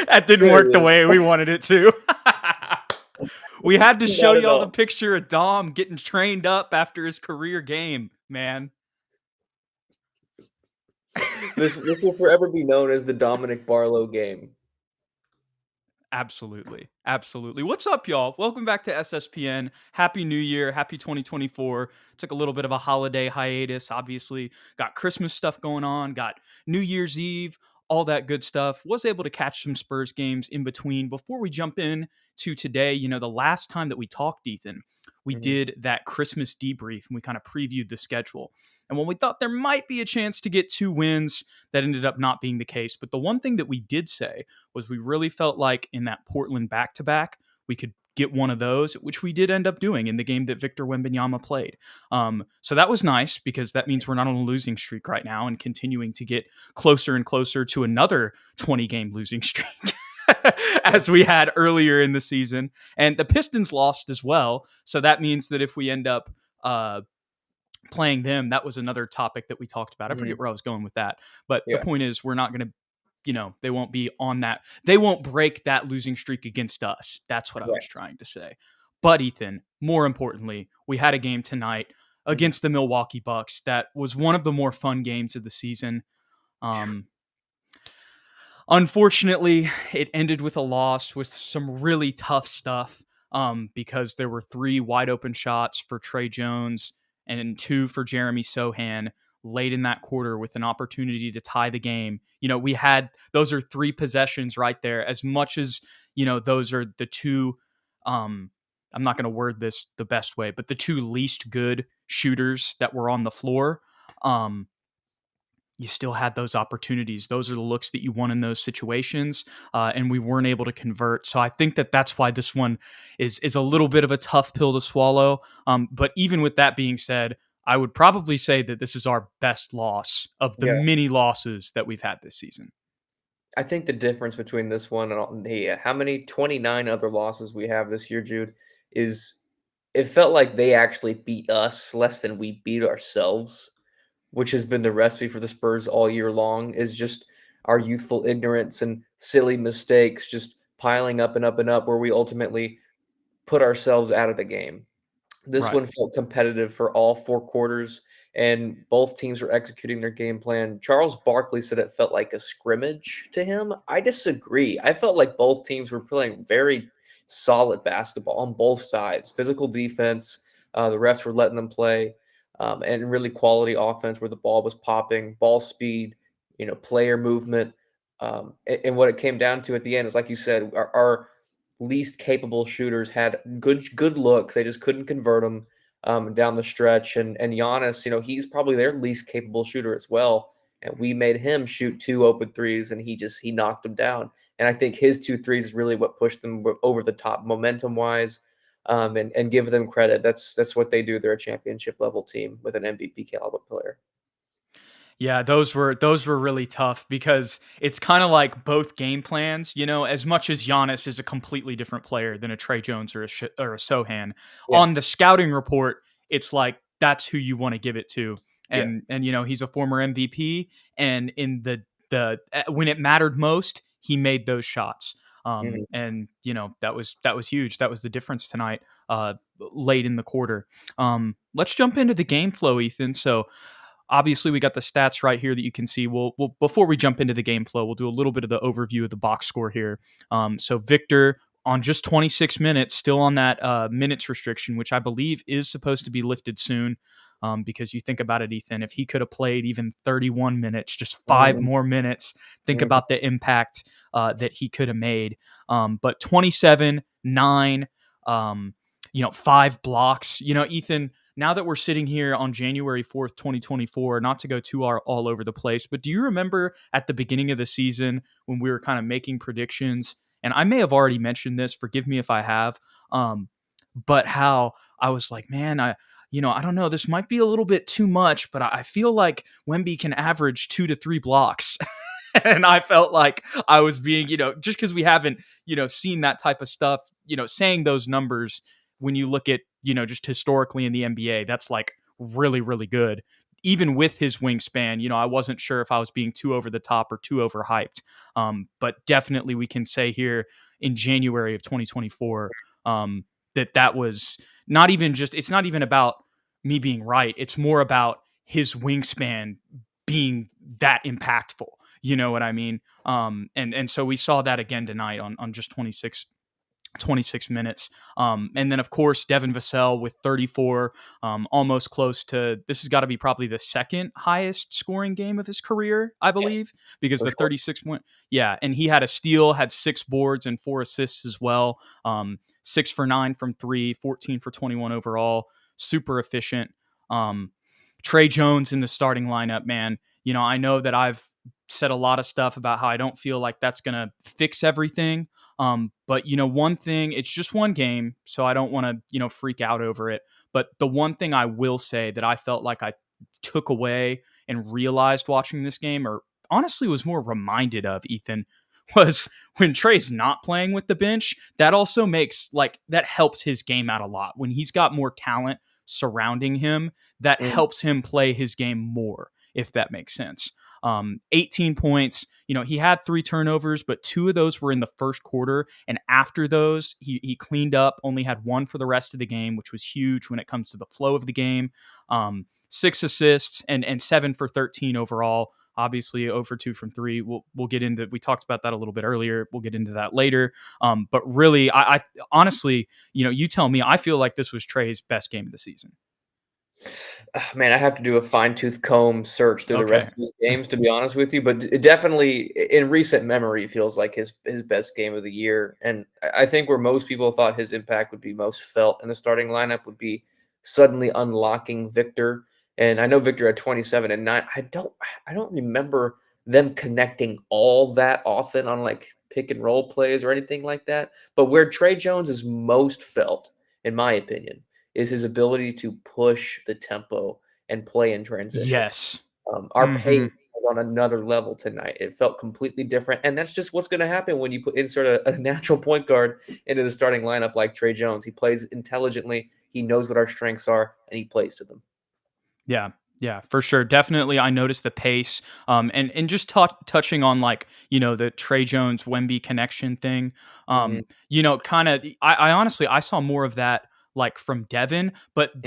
That didn't There work it the is. way we wanted it to. We had to show Not at y'all the all. picture of Dom getting trained up after his career game, man. This will forever be known as the Dominic Barlow game. Absolutely. Absolutely. What's up, y'all? Welcome back to SSPN. Happy New Year. Happy 2024. Took a little bit of a holiday hiatus. Obviously, got Christmas stuff going on, got New Year's Eve, all that good stuff. Was able to catch some Spurs games in between. Before we jump in to today, the last time that we talked, Ethan, we Mhm. did that Christmas debrief and we kind of previewed the schedule. And when we thought there might be a chance to get 2 wins, that ended up not being the case. But the one thing that we did say was we really felt like in that Portland back-to-back, we could get one of those, which we did end up doing in the game that Victor Wembanyama played. So that was nice because that means we're not on a losing streak right now and continuing to get closer and closer to another 20-game losing streak. As we had earlier in the season. And the Pistons lost as well. So that means that if we end up playing them, that was another topic that we talked about. I forget Mhm. where I was going with that. But the Yeah. point is, we're not going to, they won't be on that. They won't break that losing streak against us. That's what I was Correct. trying to say. But Ethan, more importantly, we had a game tonight Mhm. against the Milwaukee Bucks that was one of the more fun games of the season. Um, Unfortunately, it ended with a loss with some really tough stuff because there were 3 wide open shots for Trey Jones and 2 for Jeremy Sohan late in that quarter with an opportunity to tie the game. We had those are 3 possessions right there. As much as, those are the 2 I'm not going to word this the best way, but the 2 least good shooters that were on the floor. You still had those opportunities. Those are the looks that you want in those situations, and we weren't able to convert. So I think that that's why this one is a little bit of a tough pill to swallow. But even with that being said, I would probably say that this is our best loss of the Yeah. many losses that we've had this season. I think the difference between this one and how many 29 other losses we have this year, Jude, is it felt like they actually beat us less than we beat ourselves, which has been the recipe for the Spurs all year long, is just our youthful ignorance and silly mistakes just piling up and up and up where we ultimately put ourselves out of the game. This Right. one felt competitive for all 4 quarters, and both teams were executing their game plan. Charles Barkley said it felt like a scrimmage to him. I disagree. I felt like both teams were playing very solid basketball on both sides. Physical defense, the refs were letting them play, and really quality offense where the ball was popping, ball speed, player movement. And what it came down to at the end is, like you said, our least capable shooters had good looks. They just couldn't convert them down the stretch. And Giannis, he's probably their least capable shooter as well. And we made him shoot 2 open threes, and he knocked them down. And I think his 2 threes is really what pushed them over the top, momentum wise. And give them credit. That's what they do. They're a championship level team with an MVP caliber player. Yeah, those were really tough because it's kind of like both game plans. As much as Giannis is a completely different player than a Trey Jones or a Sohan, Yeah, on the scouting report, it's like that's who you want to give it to. yeah, And he's a former MVP, and in the when it mattered most, he made those shots. mhm, And that was huge. That was the difference tonight, late in the quarter. Let's jump into the game flow, Ethan. So obviously, we got the stats right here that you can see. We'll before we jump into the game flow, we'll do a little bit of the overview of the box score here. So Victor on just 26 minutes, still on that minutes restriction, which I believe is supposed to be lifted soon. Because you think about it, Ethan, if he could have played even 31 minutes, just 5 more minutes, think mhm. about the impact that he could have made. But 27, 9, 5 blocks. Ethan, now that we're sitting here on January 4th, 2024, not to go too all over the place, but do you remember at the beginning of the season when we were kind of making predictions? And I may have already mentioned this, forgive me if I have, but how I was like, man, I don't know, this might be a little bit too much, but I feel like Wemby can average 2 to 3 blocks. And I felt like I was being, just because we haven't, seen that type of stuff, saying those numbers when you look at, just historically in the NBA, that's like really, really good. even with his wingspan, I wasn't sure if I was being too over the top or too overhyped. But definitely we can say here in January of 2024 that was not even just, it's not even about me being right. It's more about his wingspan being that impactful. You know what I mean? And so we saw that again tonight on just 26 minutes. And then, of course, Devin Vassell with 34, almost close to, this has got to be probably the second highest scoring game of his career, I Yeah, believe, because for the sure. 36 went, yeah. And he had a steal, had 6 boards and 4 assists as well. 6 for 9 from 3, 14 for 21 overall. Super efficient. Trey Jones in the starting lineup, man. I know that I've said a lot of stuff about how I don't feel like that's going to fix everything. But one thing, it's just one game, so I don't want to, freak out over it. But the one thing I will say that I felt like I took away and realized watching this game, or honestly was more reminded of, Ethan, was when Trey's not playing with the bench, that also that helps his game out a lot. When he's got more talent surrounding him, that Mm. helps him play his game more, if that makes sense. 18 points. He had 3 turnovers, but 2 of those were in the first quarter. And after those, he cleaned up, only had 1 for the rest of the game, which was huge when it comes to the flow of the game. 6 assists and 7 for 13 overall. Obviously, 0 for 2 from 3. We'll get into. We talked about that a little bit earlier. We'll get into that later. But really, I honestly, you tell me. I feel like this was Trey's best game of the season. Man, I have to do a fine-tooth comb search through the Okay. rest of his games, to be honest with you. But it definitely, in recent memory, feels like his best game of the year. And I think where most people thought his impact would be most felt in the starting lineup would be suddenly unlocking Victor. And I know Victor had 27 and 9. I don't remember them connecting all that often on like pick and roll plays or anything like that. But where Trey Jones is most felt, in my opinion, is his ability to push the tempo and play in transition. Yes. Our Hmm. pace was on another level tonight. It felt completely different, and that's just what's going to happen when you insert a natural point guard into the starting lineup like Trey Jones. He plays intelligently. He knows what our strengths are, and he plays to them. Yeah, yeah, for sure. Definitely, I noticed the pace. And just touching on the Trey Jones Wemby connection thing. Mhm, Kind of. I honestly I saw more of that from Devin, but mhm.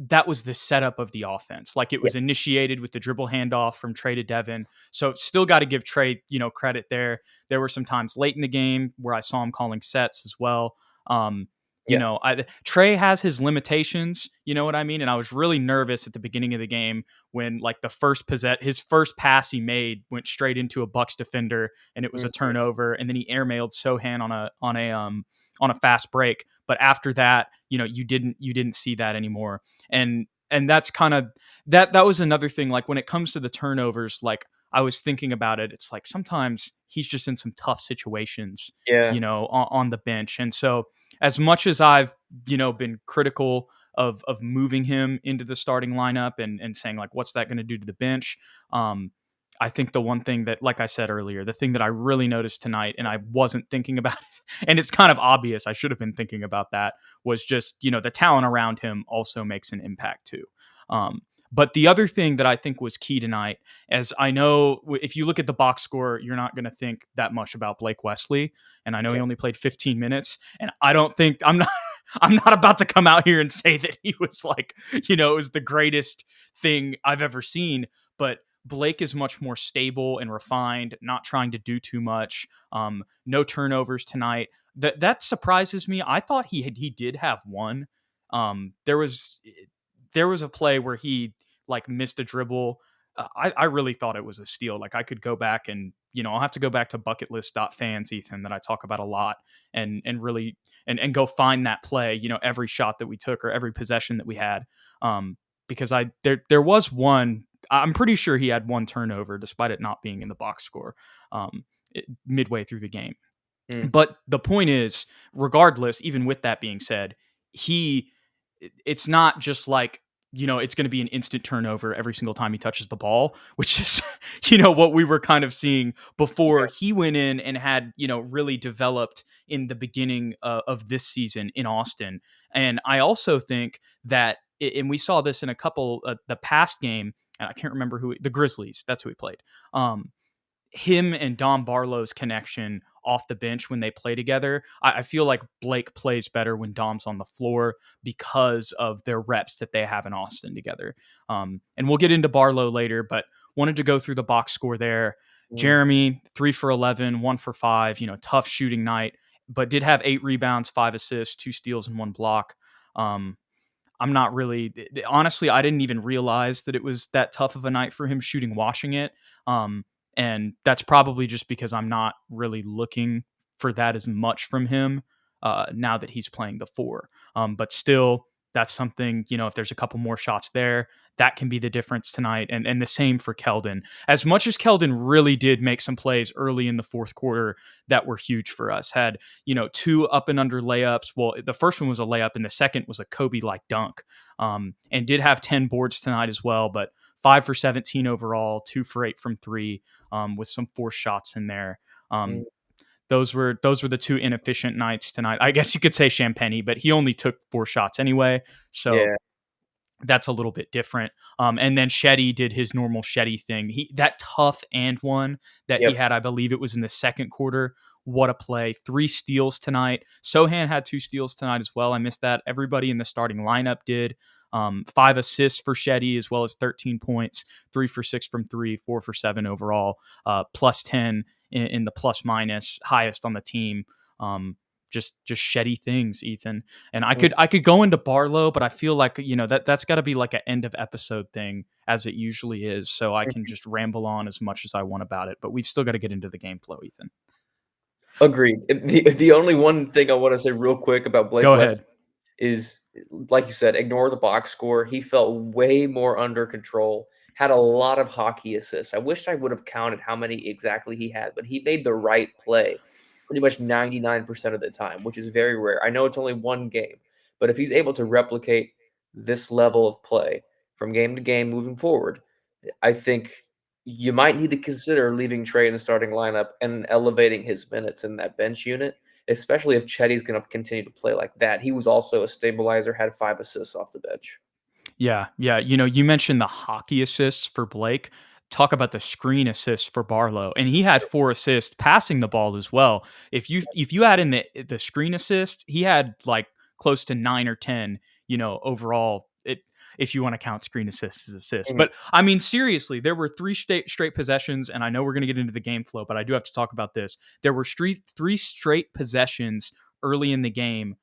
that was the setup of the offense. Like it Yeah, was initiated with the dribble handoff from Trey to Devin. So still got to give Trey credit there. There were some times late in the game where I saw him calling sets as well. Um, yeah. Trey has his limitations, you know what I mean? And I was really nervous at the beginning of the game when his first pass he made went straight into a Bucks defender and it was a Mhm. turnover, and then he airmailed Sohan on a fast break. But after that, you didn't see that anymore. And that's kind of that was another thing. Like when it comes to the turnovers, like I was thinking about it, it's like sometimes he's just in some tough situations, Yeah. on the bench. And so as much as I've been critical of moving him into the starting lineup and saying like what's that going to do to the bench, I think the one thing that, like I said earlier, the thing that I really noticed tonight and I wasn't thinking about it, and it's kind of obvious I should have been thinking about that, was just the talent around him also makes an impact too. um, but the other thing that I think was key tonight, as I know if you look at the box score, you're not going to think that much about Blake Wesley, and I know he Okay. only played 15 minutes, and I don't think I'm not I'm not about to come out here and say that he was it was the greatest thing I've ever seen, but Blake is much more stable and refined, not trying to do too much. No turnovers tonight. That surprises me. I thought he did have one. There was a play where he missed a dribble. I really thought it was a steal. Like I could go back and I'll have to go back to bucketlist.fans, Ethan, that I talk about a lot, and really and go find that play. Every shot that we took or every possession that we had. Because there was one. I'm pretty sure he had one turnover, despite it not being in the box score. Midway through the game. Mm. But the point is, regardless, even with that being said, he it's not just it's going to be an instant turnover every single time he touches the ball, which is what we were kind of seeing before Yeah. he went in and had really developed in the beginning of this season in Austin. And I also think that and we saw this in a couple the past game, and I can't remember the Grizzlies. That's who he played. Him and Dom Barlow's connection off the bench when they play together, I feel like Blake plays better when Dom's on the floor because of their reps that they have in Austin together. And we'll get into Barlow later, but wanted to go through the box score there. Mm, Jeremy, 3 for 11, 1 for 5, tough shooting night, but did have 8 rebounds, 5 assists, 2 steals, and 1 block. Um, I'm not really honestly, I didn't even realize that it was that tough of a night for him shooting washing it. Um, and that's probably just because I'm not really looking for that as much from him now that he's playing the 4. But still, that's something, if there's a couple more shots there, that can be the difference tonight. And the same for Keldon. As much as Keldon really did make some plays early in the fourth quarter that were huge for us, had 2 up and under layups. Well, the first one was a layup, and the second was a Kobe-like dunk. And did have 10 boards tonight as well, but 5 for 17 overall, 2 for 8 from 3, with some forced shots in there. mm, Those were the 2 inefficient nights tonight. I guess you could say Champagny, but he only took 4 shots anyway, so yeah. that's a little bit different. And then Shetty did his normal Shetty thing. That tough and one that he Yep. had, I believe it was in the second quarter. What a play. 3 steals tonight. Sohan had 2 steals tonight as well. I missed that. Everybody in the starting lineup did. 5 assists for Shetty as well as 13 points, 3 for 6 from 3, 4 for 7 overall, plus 10 in the plus minus, highest on the team. Just Shetty things, Ethan. And Mm, I could go into Barlow, but I feel like that's got to be like an end of episode thing as it usually is. So I can mhm. just ramble on as much as I want about it. But we've still got to get into the game flow, Ethan. Agreed. The only one thing I wanna say real quick about Blake Go West ahead. is, like you said, ignore the box score. He felt way more under control, had a lot of hockey assists. I wish I would have counted how many exactly he had, but he made the right play pretty much 99% of the time, which is very rare. I know it's only one game, but if he's able to replicate this level of play from game to game moving forward, I think you might need to consider leaving Trey in the starting lineup and elevating his minutes in that bench unit, especially if Chetty's going to continue to play like that. He was also a stabilizer, had 5 assists off the bench. Yeah, yeah. You mentioned the hockey assists for Blake. Talk about the screen assists for Barlow, and he had 4 assists passing the ball as well. If you add in the screen assist, he had like close to 9 or 10. Overall, if you want to count screen assists as assists. Mhm. But I mean, seriously, there were 3 straight possessions, and I know we're going to get into the game flow, but I do have to talk about this. There were 3 straight possessions early in the game.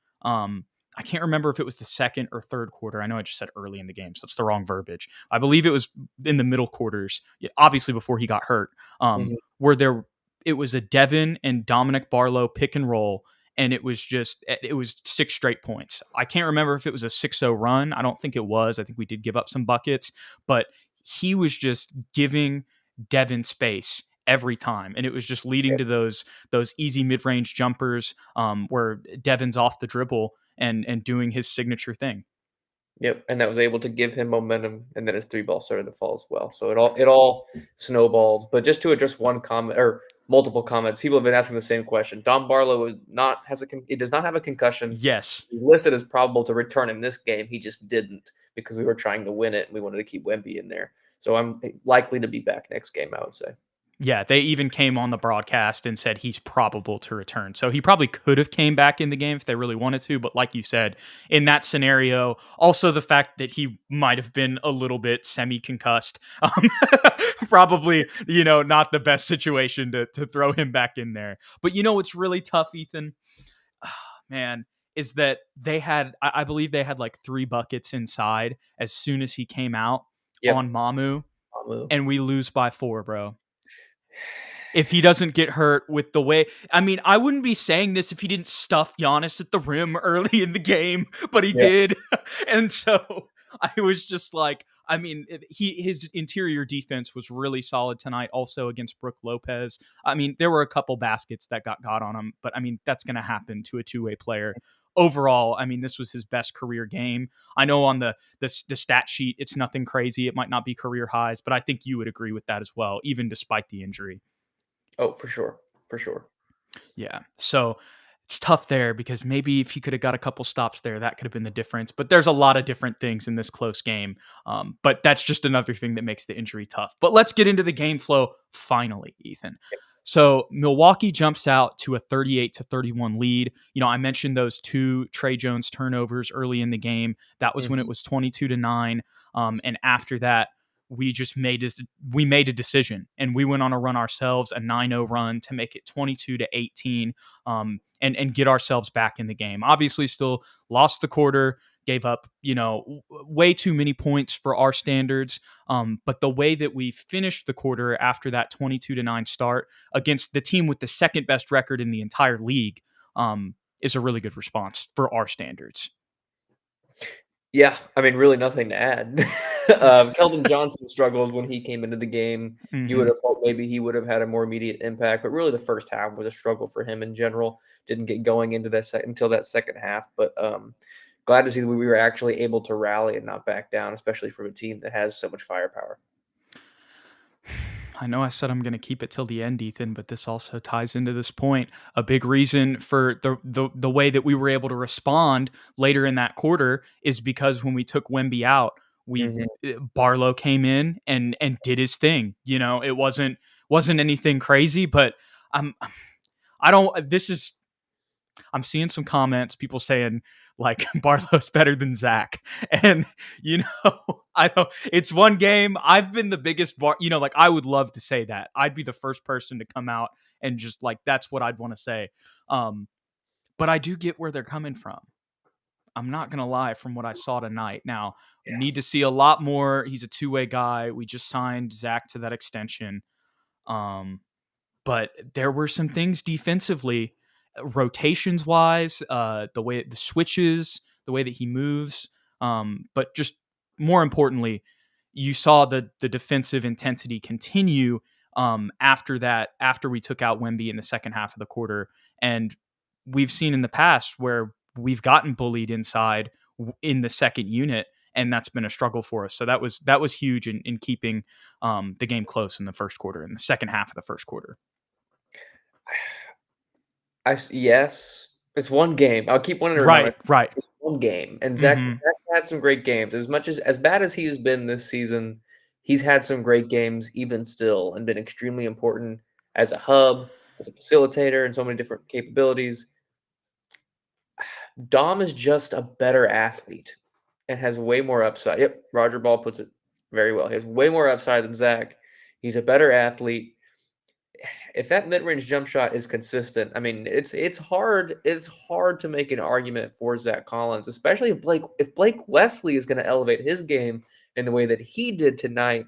I can't remember if it was the second or third quarter. I know I just said early in the game, so it's the wrong verbiage. I believe it was in the middle quarters, obviously before he got hurt, Mhm. where it was a Devin and Dominic Barlow pick and roll, and it was 6 straight points. I can't remember if it was a 6-0 run. I don't think it was. I think we did give up some buckets, but he was just giving Devin space every time, and it was just leading Yep. to those easy mid-range jumpers where Devin's off the dribble and doing his signature thing. Yep, and that was able to give him momentum, and then his 3 ball started to fall as well. So it all snowballed. But just to address one comment or multiple comments, people have been asking the same question. Don Barlow is not has a con he does not have a concussion. Yes. He's listed as probable to return in this game. He just didn't because we were trying to win it and we wanted to keep Wemby in there. So I'm likely to be back next game, I would say. Yeah, they even came on the broadcast and said he's probable to return. So he probably could have came back in the game if they really wanted to, but like you said, in that scenario, also the fact that he might have been a little bit semi-concussed, probably, not the best situation to throw him back in there. But what's really tough, Ethan? Man, is that I believe they had like 3 buckets inside as soon as he came out Yep. on Mamu, Mamu. and we lose by 4, bro. If he doesn't get hurt with the way, I mean, I wouldn't be saying this if he didn't stuff Giannis at the rim early in the game, but he Yeah. did. And so I was just like, I mean, his interior defense was really solid tonight, also against Brooke Lopez. I mean, there were a couple baskets that got on him, but I mean, that's going to happen to a two-way player. Overall, I mean, this was his best career game. I know on the stat sheet, it's nothing crazy. It might not be career highs, but I think you would agree with that as well, even despite the injury. Oh, for sure. For sure. Yeah. So it's tough there because maybe if he could have got a couple stops there, that could have been the difference. But there's a lot of different things in this close game. But that's just another thing that makes the injury tough. But let's get into the game flow finally, Ethan. So Milwaukee jumps out to a 38-31 lead. I mentioned those two Trey Jones turnovers early in the game. That was when it Mhm. was 22-9. And after that, we made a decision, and we went on a run ourselves, a 9-0 run to make it 22-18, and get ourselves back in the game. Obviously, still lost the quarter, gave up, way too many points for our standards. But the way that we finished the quarter after that 22-9 start against the team with the second best record in the entire league, is a really good response for our standards. Yeah, I mean, really nothing to add. Keldon Johnson struggled when he came into the game. You would Hmm. have thought maybe he would have had a more immediate impact, but really the first half was a struggle for him in general. Didn't get going into that until that second half, but glad to see that we were actually able to rally and not back down, especially from a team that has so much firepower. I know I said I'm going to keep it till the end, Ethan, but this also ties into this point. A big reason for the way that we were able to respond later in that quarter is because when we took Wemby out, we Mhm. Barlow came in and did his thing. It wasn't anything crazy, but I'm I don't. This is I'm seeing some comments, people saying like Barlow's better than Zach, and I don't. It's one game. I've been the biggest like I would love to say that. I'd be the first person to come out and just like that's what I'd want to say. Um, but I do get where they're coming from. I'm not gonna lie, from what I saw tonight. Now, Yeah. need to see a lot more. He's a two-way guy. We just signed Zach to that extension. Um, but there were some things defensively, rotations wise, the switches, the way that he moves, but just more importantly, you saw the defensive intensity continue after that, after we took out Wemby in the second half of the quarter. And we've seen in the past where we've gotten bullied inside in the second unit, and that's been a struggle for us. So that was huge in keeping the game close in the first quarter, in the second half of the first quarter. Yes, it's one game. I'll keep wanting to remind Right, myself, right. it's one game, and Zach Mhm. Zach had some great games. As much as bad as he's been this season, he's had some great games even still and been extremely important as a hub, as a facilitator, and so many different capabilities. Dom is just a better athlete and has way more upside. Yep, Roger Ball puts it very well. He has way more upside than Zach. He's a better athlete. If that mid-range jump shot is consistent, I mean, it's hard to make an argument for Zach Collins, especially if Blake Wesley is going to elevate his game in the way that he did tonight.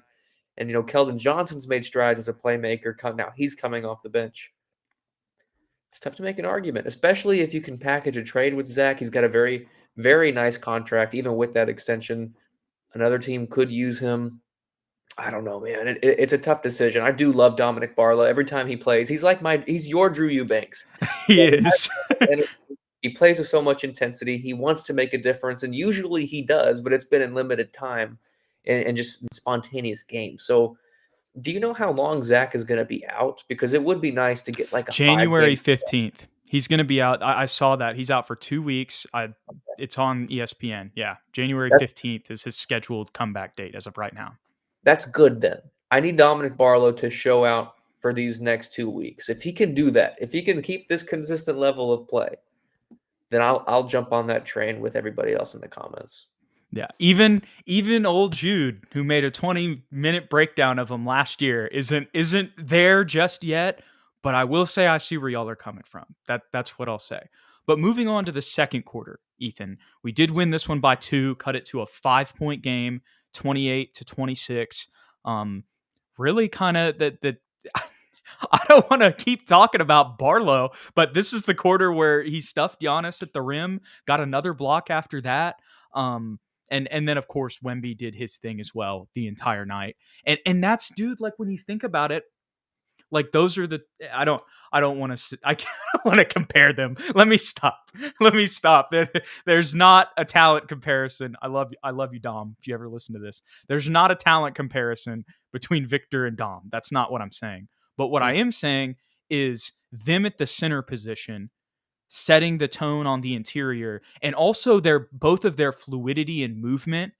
And Keldon Johnson's made strides as a playmaker. Now he's coming off the bench. It's tough to make an argument, especially if you can package a trade with Zach. He's got a very, very nice contract, even with that extension. Another team could use him. I don't know, man. It's a tough decision. I do love Dominic Barlow. Every time he plays, he's your Drew Eubanks. He He has is. so much energy. He plays with so much intensity. He wants to make a difference, and usually he does, but it's been in limited time and just in spontaneous games. So, do you know how long Zach is going to be out? Because it would be nice to get like a January 5 game. 15th. He's going to be out. I saw that. He's out for 2 weeks. It's on ESPN. Yeah. January That's 15th is his scheduled comeback date as of right now. that's good then. I need Dominic Barlow to show out for these next 2 weeks. If he can do that, if he can keep this consistent level of play, then I'll jump on that train with everybody else in the comments. Yeah. Even old Jude, who made a 20-minute breakdown of him last year, isn't there just yet. But I will say I see where y'all are coming from. That's what I'll say. But moving on to the second quarter, Ethan, we did win this one by 2, cut it to a 5-point game, 28-26. Um, really kind of that. I don't want to keep talking about Barlow, but this is the quarter where he stuffed Giannis at the rim, got another block after that. And then of course Wemby did his thing as well the entire night. And that's, dude, like when you think about it, like those are the I don't want to I can't want to compare them. Let me stop. Let me stop. There's not a talent comparison. I love you, Dom, if you ever listen to this. There's not a talent comparison between Victor and Dom. That's not what I'm saying. But what I Mm, am saying is them at the center position setting the tone on the interior, and also their both of their fluidity and movement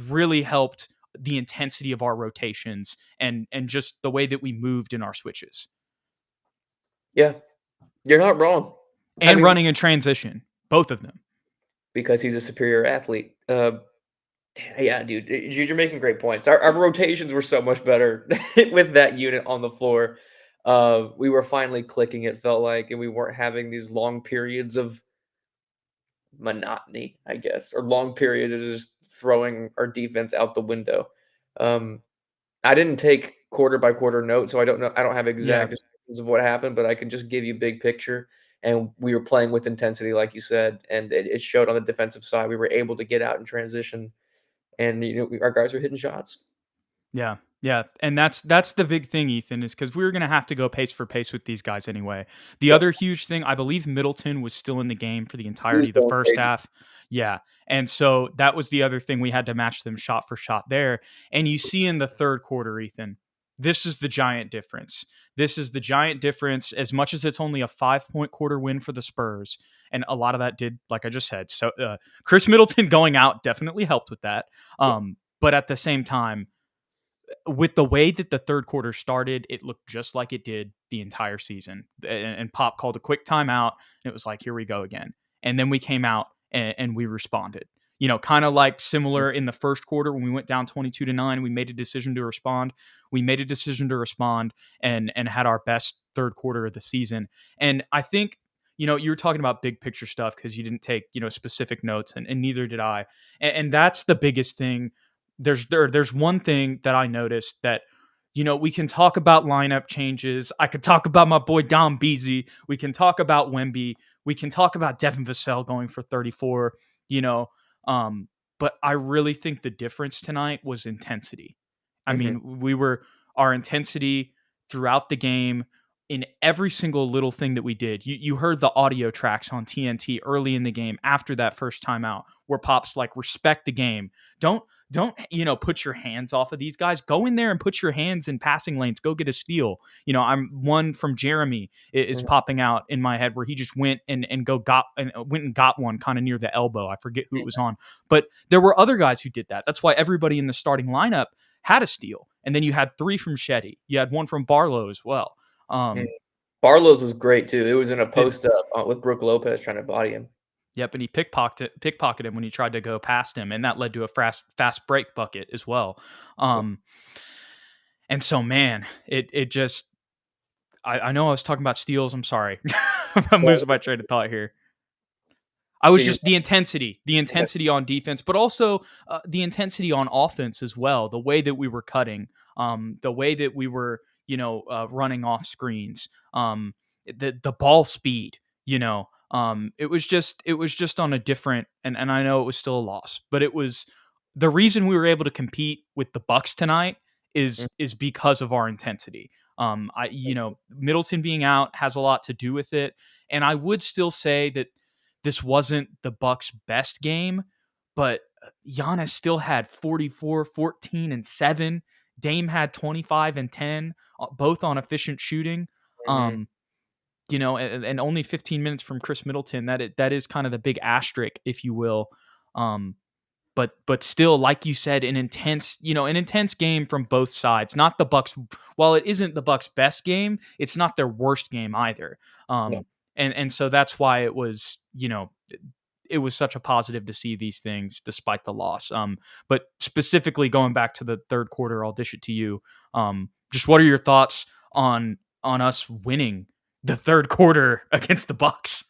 really helped the intensity of our rotations and just the way that we moved in our switches Yeah, you're not wrong. I and mean, running in transition, both of them. because he's a superior athlete. Yeah, dude, you're making great points. Our rotations were so much better with that unit on the floor. We were finally clicking, it felt like, and we weren't having these long periods of monotony, I guess, or long periods of just throwing our defense out the window. Um, I didn't take quarter by quarter notes, so I don't know. I don't have Yeah. exact descriptions of what happened, but I can just give you big picture. And we were playing with intensity, like you said, and it showed on the defensive side. We were able to get out in transition, and our guys were hitting shots. Yeah. Yeah. And that's the big thing, Ethan, is because we were gonna have to go pace for pace with these guys anyway. The Yep, other huge thing, I believe Middleton was still in the game for the he was entirety of the going first crazy. half. Yeah. And so that was the other thing. We had to match them shot for shot there. And you see in the third quarter, Ethan, this is the giant difference. This is the giant difference, as much as it's only a 5-point quarter win for the Spurs. And a lot of that did, like I just said. So Chris Middleton going out definitely helped with that. Yeah. But at the same time, with the way that the third quarter started, it looked just like it did the entire season. And Pop called a quick timeout, and it was like, here we go again. And then we came out and we responded. Kind of like Mhm. similar in the first quarter when we went down 22-9, we made a decision to respond. We made a decision to respond and had our best third quarter of the season. And I think, you were talking about big picture stuff because you didn't take, specific notes, and neither did I. And that's the biggest thing. There's one thing that I noticed that we can talk about lineup changes. I could talk about my boy Dom Beasy. We can talk about Wemby. We can talk about Devin Vassell going for 34. You know, um, but I really think the difference tonight was intensity. I Mhm. mean, our intensity throughout the game in every single little thing that we did. You heard the audio tracks on TNT early in the game after that first timeout where Pop's like, respect the game. Don't put your hands off of these guys. Go in there and put your hands in passing lanes. Go get a steal. I'm one from Jeremy is Mhm. popping out in my head where he just went and got one kind of near the elbow. I forget who it was on, but there were other guys who did that. That's why everybody in the starting lineup had a steal, and then you had 3 from Shetty. You had 1 from Barlow as well. Mhm. Um, Barlow's was great too. It was in a and post up with Brooke Lopez trying to body him. Yep, and he pickpocketed him when he tried to go past him, and that led to a fast break bucket as well. Yep. Um, and so, man, it just I know I was talking about steals. I'm sorry, I'm Well, losing my train of thought here. I was yeah, you're just the intensity on defense, but also the intensity on offense as well. The way that we were cutting, the way that we were, running off screens, the ball speed. It was just on a different, and I know it was still a loss, but it was the reason we were able to compete with the Bucks tonight mhm, is because of our intensity. Middleton being out has a lot to do with it, and I would still say that this wasn't the Bucks' best game, but Giannis still had 44, 14, and 7. Dame had 25 and 10, both on efficient shooting. mhm. Um, and only 15 minutes from Chris Middleton. That is kind of the big asterisk, if you will. Um, but still, like you said, an intense game from both sides. Not the Bucks. While it isn't the Bucks' best game, it's not their worst game either. No. And so that's why it was such a positive to see these things despite the loss. But specifically going back to the third quarter, I'll dish it to you. Just what are your thoughts on us winning the third quarter against the Bucks?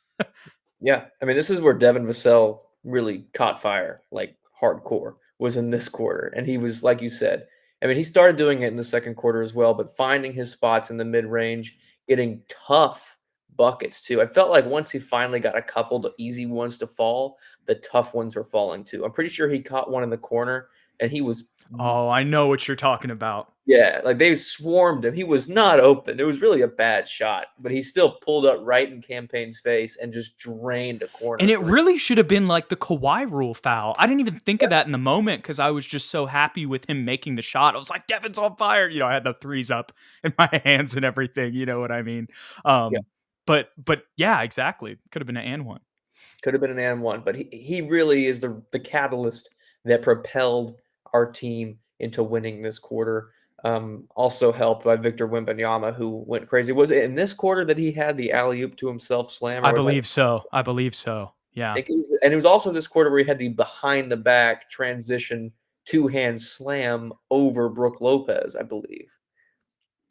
Yeah, I mean, this is where Devin Vassell really caught fire, like hardcore, was in this quarter. And he was, like you said, I mean, he started doing it in the second quarter as well, but finding his spots in the mid range, getting tough buckets too. I felt like once he finally got a couple of easy ones to fall, the tough ones were falling too. I'm pretty sure he caught one in the corner and he was Oh, I know what you're talking about. yeah, like they swarmed him. He was not open. It was really a bad shot, but he still pulled up right in Campaign's face and just drained a corner And it three. really should have been like the Kawhi rule foul. I didn't even think Yeah, of that in the moment because I was just so happy with him making the shot. I was like, Devin's on fire. I had the threes up in my hands and everything. You know what I mean? yeah. Um, But yeah, exactly. Could have been an and one. Could have been an and one, but he really is the catalyst that propelled our team into winning this quarter. Also helped by Victor Wembanyama, who went crazy. Was it in this quarter that he had the alley oop to himself slam, I or was that? believe so. I believe so. I Yeah. think it was, and it was also this quarter where he had the behind the back transition two hand slam over Brooke Lopez, I believe.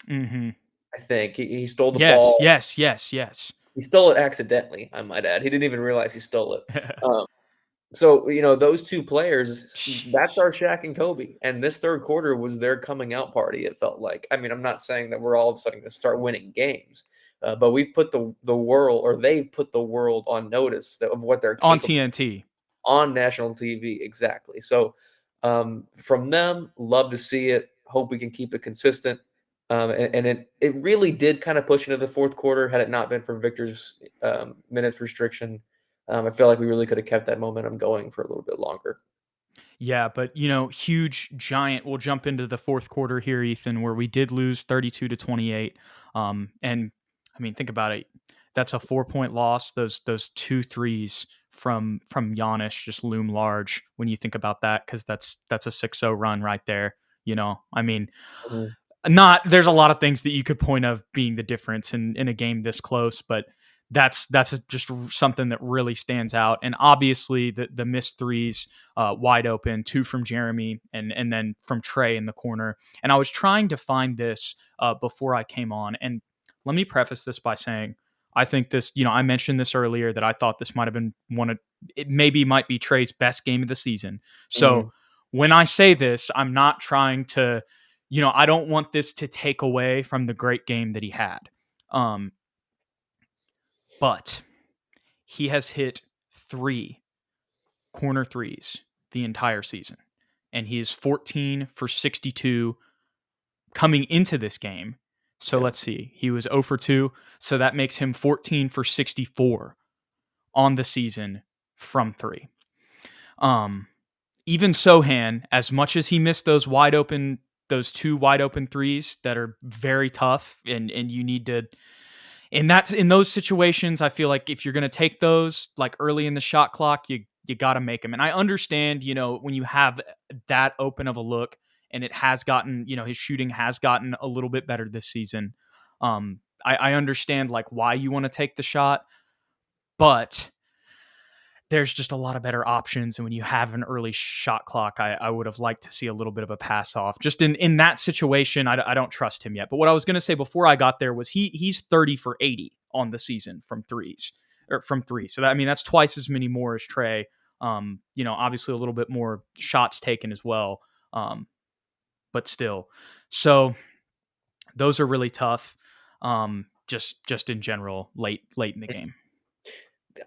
Mm-hmm. I think he stole the Yes. ball. Yes. Yes. Yes. He stole it accidentally, I might add. He didn't even realize he stole it. Um, So, those 2 players, that's our Shaq and Kobe, and this 3rd quarter was their coming out party, it felt like. I mean, I'm not saying that we're all of a sudden gonna start winning games, but we've put the world, or they've put the world on notice of what they're On capable TNT. on national TV, exactly. So, from them, love to see it. Hope we can keep it consistent. And it really did kind of push into the 4th quarter. Had it not been for Victor's minutes restriction, I feel like we really could have kept that momentum going for a little bit longer. Yeah, but huge giant. We'll jump into the fourth quarter here, Ethan, where we did lose 32-28. And I mean, think about it. That's a 4-point loss. Those two threes from Giannis just loom large when you think about that, because that's a 6-0 run right there. I mean, Mhm. not there's a lot of things that you could point of being the difference in a game this close, but that's just something that really stands out. And obviously the missed threes, wide open, 2 from Jeremy and then from Trey in the corner. And I was trying to find this before I came on. And let me preface this by saying, I think this, I mentioned this earlier, that I thought this might have been it maybe might be Trey's best game of the season. So Mhm. when I say this, I'm not trying to, I don't want this to take away from the great game that he had. Um, but he has hit 3 corner threes the entire season, and he is 14 for 62 coming into this game. So Yeah. let's see. He was 0 for 2, so that makes him 14 for 64 on the season from 3. Um, Even Sohan, as much as he missed those 2 wide open threes that are very tough, and you need to, and that's in those situations, I feel like if you're going to take those like early in the shot clock, you got to make them. And I understand, when you have that open of a look, and it has gotten, his shooting has gotten a little bit better this season. I understand like why you want to take the shot, but there's just a lot of better options. And when you have an early shot clock, I would have liked to see a little bit of a pass off. Just in that situation, I don't trust him yet. But what I was going to say before I got there was he's 30 for 80 on the season from threes, or from 3. So that, I mean, that's twice as many more as Trey. Obviously a little bit more shots taken as well. But still, so those are really tough. Just in general, late in the game.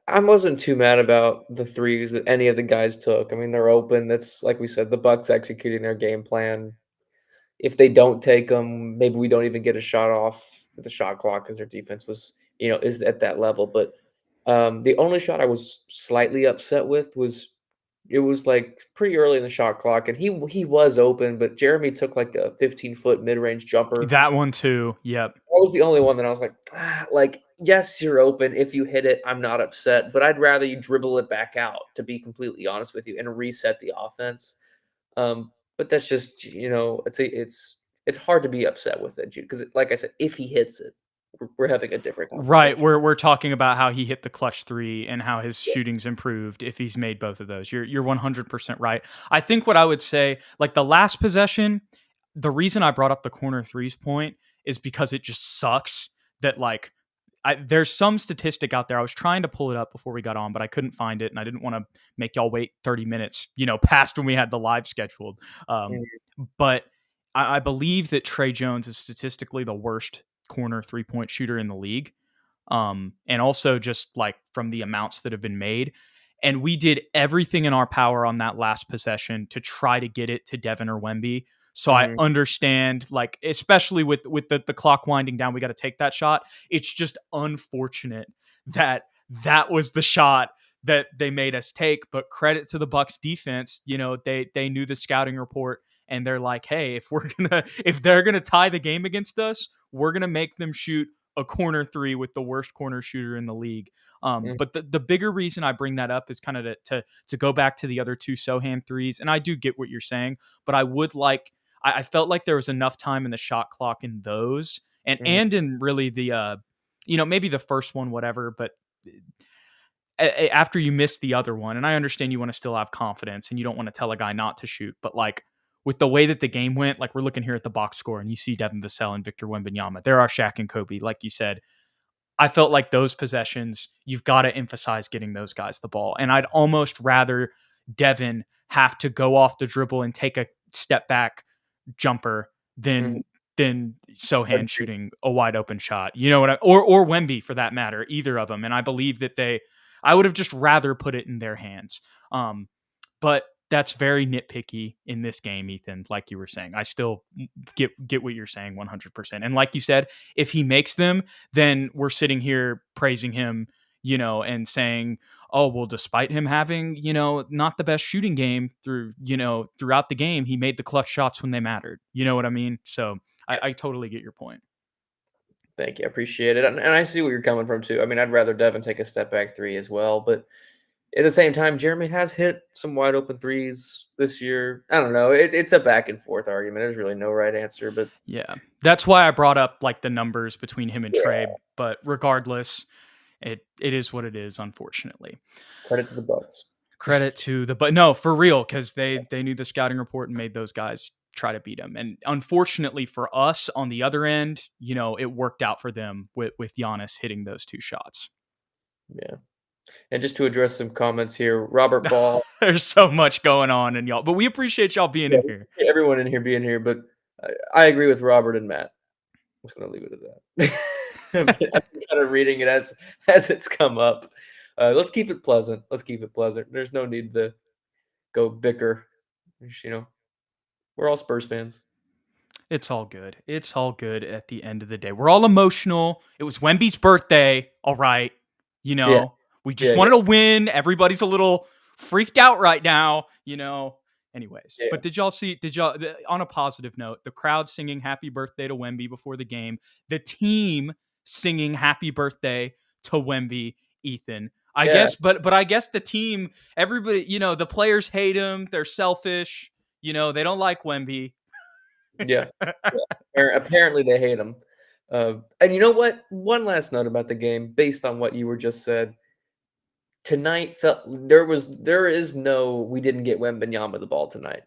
I wasn't too mad about the threes that any of the guys took. I mean, they're open. That's like we said, the Bucks executing their game plan. If they don't take them, maybe we don't even get a shot off the shot clock because their defense is at that level. But the only shot I was slightly upset with was it was like pretty early in the shot clock, and he was open, but Jeremy took like a 15-foot mid range jumper. That one too. Yep. That was the only one that I was like, like, yes, you're open. If you hit it, I'm not upset, but I'd rather you dribble it back out, to be completely honest with you, and reset the offense. But that's just, it's hard to be upset with it, Jude, because like I said, if he hits it, we're having a different Right, conversation. we're talking about how he hit the clutch 3 and how his Yeah. shooting's improved if he's made both of those. You're 100% right. I think what I would say, like the last possession, the reason I brought up the corner threes point is because it just sucks that like there's some statistic out there. I was trying to pull it up before we got on, but I couldn't find it, and I didn't want to make y'all wait 30 minutes, past when we had the live scheduled. Um, Mhm. but I believe that Trey Jones is statistically the worst corner 3-point shooter in the league. And also just like from the amounts that have been made. And we did everything in our power on that last possession to try to get it to Devin or Wemby. So I Mhm. understand, like, especially with the clock winding down, we got to take that shot. It's just unfortunate that that was the shot that they made us take. But credit to the Bucks defense, they knew the scouting report, and they're like, hey, if they're gonna tie the game against us, we're gonna make them shoot a corner three with the worst corner shooter in the league. Mhm, But the bigger reason I bring that up is kind of to go back to the other two Sohan threes. And I do get what you're saying, but I felt like there was enough time in the shot clock in those mhm, and in really the maybe the first one, whatever, but after you miss the other one, and I understand you want to still have confidence and you don't want to tell a guy not to shoot, but like with the way that the game went, like we're looking here at the box score and you see Devin Vassell and Victor Wembanyama. There are Shaq and Kobe, like you said. I felt like those possessions, you've got to emphasize getting those guys the ball. And I'd almost rather Devin have to go off the dribble and take a step back jumper mhm. than Sohan Agreed. shooting a wide open shot. You know what or Wemby for that matter, either of them. And I believe that I would have just rather put it in their hands. But that's very nitpicky in this game, Ethan. Like you were saying, I still get what you're saying 100%. And like you said, if he makes them, then we're sitting here praising him, and saying, oh well, despite him having not the best shooting game throughout the game, he made the clutch shots when they mattered. You know what I mean? So Yeah, I totally get your point. thank you, I appreciate it, and I see where you're coming from too. I mean, I'd rather Devin take a step back three as well, but at the same time, Jeremy has hit some wide open threes this year. I don't know. It's a back and forth argument. There's really no right answer, but Yeah, that's why I brought up like the numbers between him and yeah, Trey. But regardless, it is what it is. Unfortunately, credit to the Bucks. credit to but no, for real, because they knew the scouting report and made those guys try to beat him. And unfortunately for us on the other end, it worked out for them with Giannis hitting those two shots. Yeah. And just to address some comments here, Robert Ball, There's so much going on in y'all, but we appreciate y'all being yeah, in here. everyone in here being here, but I agree with Robert and Matt. I'm just gonna leave it at that. I've been kind of reading it as it's come up. Let's keep it pleasant. Let's keep it pleasant. There's no need to go bicker. Just, we're all Spurs fans. It's all good. It's all good at the end of the day. We're all emotional. It was Wemby's birthday. All right. Yeah, We just yeah, wanted to win. Everybody's a little freaked out right now. Anyways, yeah, but on a positive note, the crowd singing happy birthday to Wemby before the game, the team singing happy birthday to Wemby, Ethan. I yeah, guess, but I guess the team, everybody, the players hate him. They're selfish. They don't like Wemby. yeah. Apparently, they hate him. And you know what? One last note about the game, based on what you were just said. Tonight felt there is no we didn't get Wembanyama the ball tonight.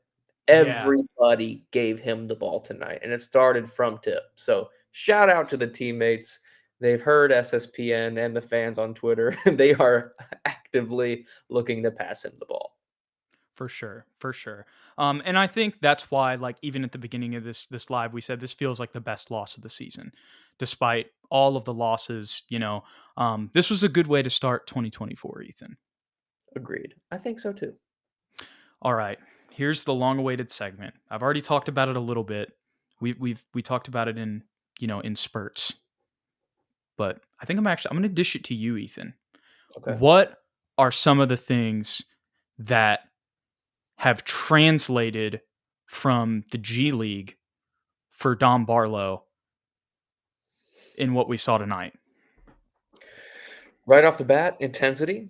Yeah, Everybody gave him the ball tonight, and it started from tip. So shout out to the teammates. They've heard SSPN and the fans on Twitter. They are actively looking to pass him the ball. for sure, for sure. And I think that's why, like, even at the beginning of this live, we said this feels like the best loss of the season, despite all of the losses. This was a good way to start 2024, Ethan. Agreed. I think so too. All right, here's the long-awaited segment. I've already talked about it a little bit. We talked about it in spurts, but I think I'm going to dish it to you, Ethan. Okay. What are some of the things that have translated from the G League for Dom Barlow in what we saw tonight? Right off the bat, intensity.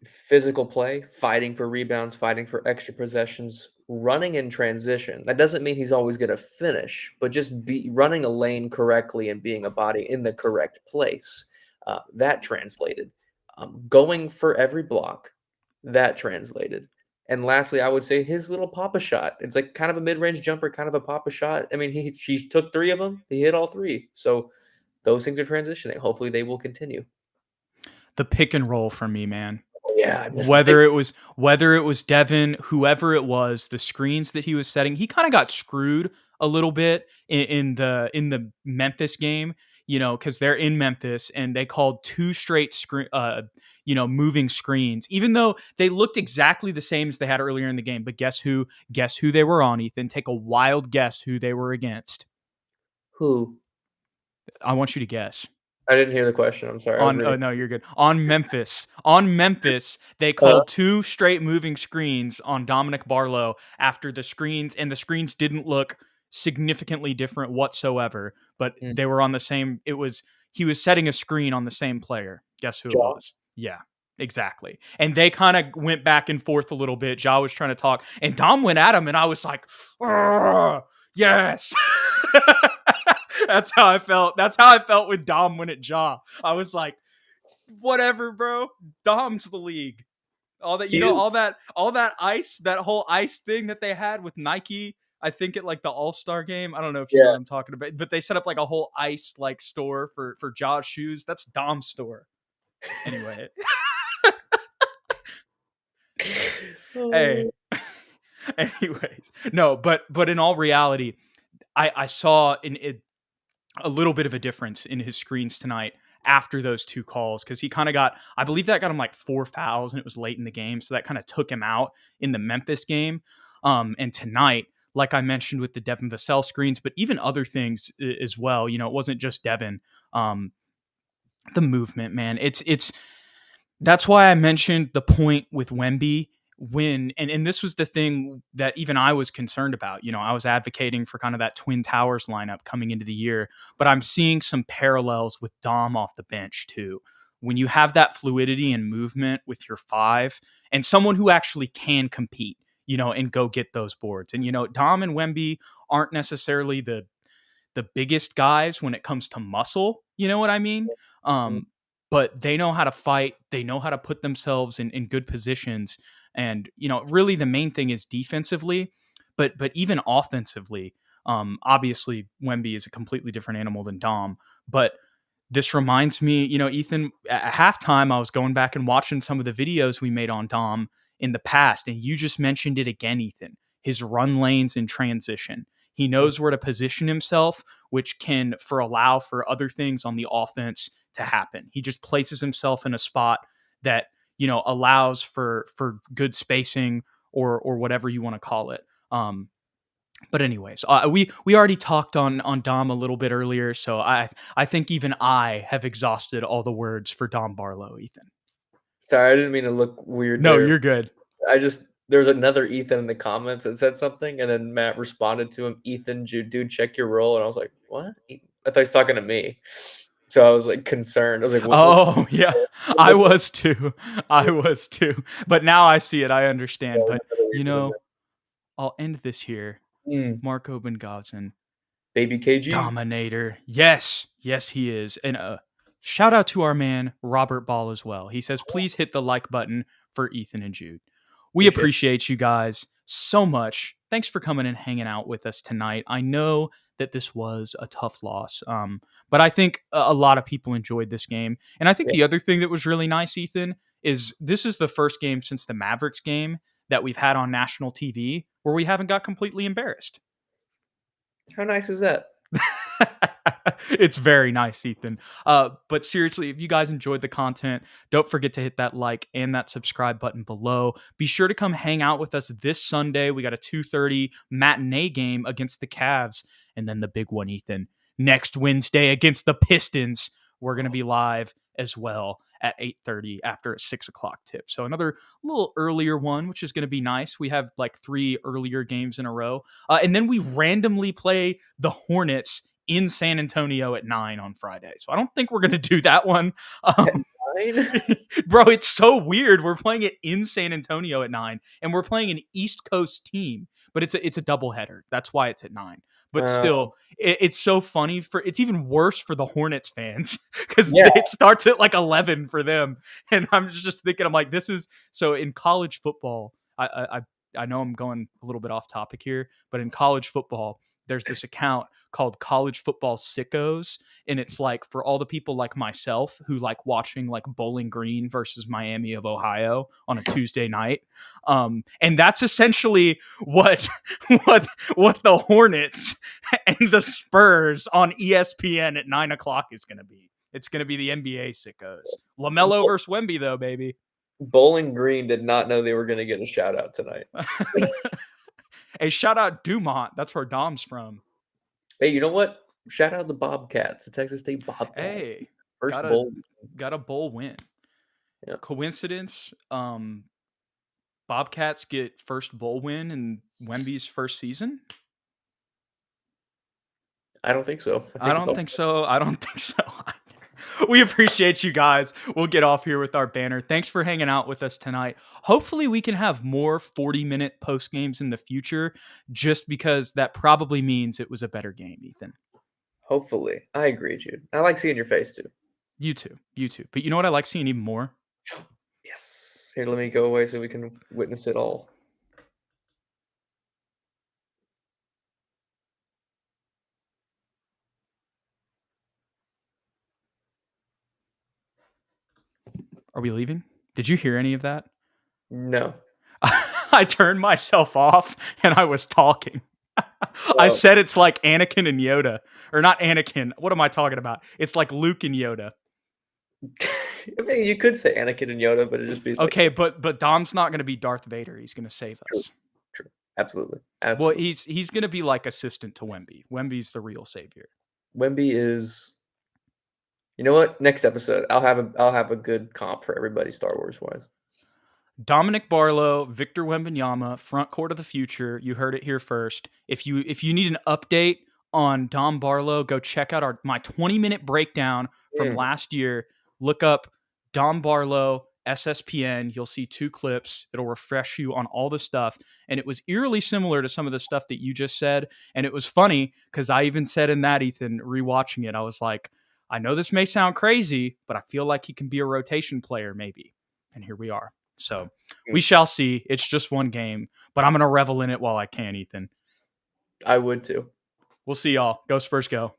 Physical play, fighting for rebounds, fighting for extra possessions, running in transition. That doesn't mean he's always going to finish, but just be running a lane correctly and being a body in the correct place. That translated. Going for every block, that translated. And lastly, I would say his little papa shot. It's like kind of a mid-range jumper, kind of a papa shot. I mean, she took three of them. He hit all three. So those things are transitioning. Hopefully, they will continue. The pick and roll for me, man. Oh, yeah, I missed the pick. Whether it was Devin, whoever it was, the screens that he was setting, he kind of got screwed a little bit in the Memphis game, because they're in Memphis and they called two straight moving screens, even though they looked exactly the same as they had earlier in the game. But guess who? Guess who they were on, Ethan? Take a wild guess who they were against. Who? I want you to guess. I didn't hear the question. I'm sorry. I was On reading. no, you're good. On Memphis, they Uh, called two straight moving screens on Dominic Barlow after the screens, and the screens didn't look significantly different whatsoever. but Mm. they were on the same. He was setting a screen on the same player. Guess who it Ja. was? Yeah, exactly. And they kind of went back and forth a little bit. Ja was trying to talk, and Dom went at him, and I was like, yes. That's how I felt. That's how I felt when Dom went at Ja. I was like, whatever, bro. Dom's the league. All that, He is. all that ice, that whole ice thing that they had with Nike. I think at like the All-Star game. I don't know if you know Yeah. what I'm talking about, but they set up like a whole ice like store for Ja's shoes. That's Dom's store. Anyway, hey. Oh, Anyways, no, but in all reality, I saw a little bit of a difference in his screens tonight after those two calls because he kind of got, I believe that got him like 4 fouls and it was late in the game. So that kind of took him out in the Memphis game. And tonight, like I mentioned with the Devin Vassell screens, but even other things as well, it wasn't just Devin. The movement, man, that's why I mentioned the point with Wemby and this was the thing that even I was concerned about. I was advocating for kind of that Twin Towers lineup coming into the year, but I'm seeing some parallels with Dom off the bench too. When you have that fluidity and movement with your five and someone who actually can compete, and go get those boards. And Dom and Wemby aren't necessarily the biggest guys when it comes to muscle. You know what I mean? mm, Um, but they know how to fight. They know how to put themselves in good positions. And, really the main thing is defensively, but even offensively, obviously Wemby is a completely different animal than Dom. But this reminds me, Ethan, at halftime, I was going back and watching some of the videos we made on Dom in the past, and you just mentioned it again, Ethan. His run lanes in transition. He mm, knows where to position himself, which can allow for other things on the offense to happen. He just places himself in a spot that allows for good spacing or whatever you want to call it. But anyways, we already talked on Dom a little bit earlier, so I think even I have exhausted all the words for Dom Barlow, Ethan. Sorry, I didn't mean to look weird No, there. you're good. There's another Ethan in the comments that said something, and then Matt responded to him, "Ethan, Jude, dude, check your role." And I was like, "What?" I thought he was talking to me. So I was like concerned. I was like, "What's Oh yeah, I what's was too. I was too. But now I see it. I that understand. was But another you Ethan in know, there. I'll end this here. Marco Bengovson, Baby KG. Dominator. Yes, yes, he is. And shout out to our man Robert Ball as well. He says, please hit the like button for Ethan and Jude. We Appreciate it. appreciate you guys so much. Thanks for coming and hanging out with us tonight. I know that this was a tough loss, but I think a lot of people enjoyed this game. And I think Yeah. the other thing that was really nice, Ethan, is this is the first game since the Mavericks game that we've had on national TV where we haven't got completely embarrassed. How nice is that? It's very nice, Ethan. But seriously, if you guys enjoyed the content, don't forget to hit that like and that subscribe button below. Be sure to come hang out with us this Sunday. We got a 2:30 matinee game against the Cavs, and then the big one, Ethan, next Wednesday against the Pistons. We're gonna be live as well at 8:30 after a 6 o'clock tip. So another little earlier one, which is going to be nice. We have like 3 earlier games in a row. And then we randomly play the Hornets in San Antonio at 9 on Friday. So I don't think we're going to do that one. At Um, 9? bro, it's so weird. We're playing it in San Antonio at 9 and we're playing an East Coast team, but it's a doubleheader. That's why it's at 9. But Uh, still, it's so funny it's even worse for the Hornets fans because yeah. it starts at like 11 for them. And I'm just thinking, I'm like, this is so in college football. I know I'm going a little bit off topic here, but in college football, there's this account called College Football Sickos, and it's like for all the people like myself who like watching like Bowling Green versus Miami of Ohio on a Tuesday night. And that's essentially what what the Hornets and the Spurs on ESPN at 9 o'clock is going to be. It's going to be the NBA sickos. LaMelo versus Wemby, though, baby. Bowling Green did not know they were gonna get a shout out tonight. Hey, shout out Dumont. That's where Dom's from. Hey, you know what? Shout out the Bobcats, the Texas State Bobcats. Hey, First got a bowl. got a bowl win. Yeah. Coincidence? Bobcats get first bowl win in Wemby's first season. I don't think so. I I think it's don't all think so. I don't think so. We appreciate you guys. We'll get off here with our banner. Thanks for hanging out with us tonight. Hopefully, we can have more 40-minute post games in the future, just because that probably means it was a better game, Ethan. hopefully. I agree, Jude. I like seeing your face too. You too. You too. But you know what I like seeing even more? Yes. Here, let me go away so we can witness it all. Are we leaving? Did you hear any of that? No. I turned myself off and I was talking. I Well, said it's like Anakin and Yoda. Or not Anakin. What am I talking about? It's like Luke and Yoda. I mean, you could say Anakin and Yoda, but it'd just be like Okay, but Dom's not going to be Darth Vader. He's going to save true, us. true. Absolutely. Well, Absolutely. he's going to be like assistant to Wemby. Wemby's the real savior. Wemby is you know what? Next episode, I'll have a good comp for everybody Star Wars wise. Dominic Barlow, Victor Wembanyama, front court of the future. You heard it here first. If you need an update on Dom Barlow, go check out my 20-minute breakdown from Mm, last year. Look up Dom Barlow SSPN. You'll see 2 clips. It'll refresh you on all the stuff. And it was eerily similar to some of the stuff that you just said. And it was funny because I even said in that, Ethan, rewatching it, I was like, I know this may sound crazy, but I feel like he can be a rotation player maybe. And here we are. So we mm. shall see. It's just one game, but I'm going to revel in it while I can, Ethan. I would too. We'll see y'all. Go Spurs, go.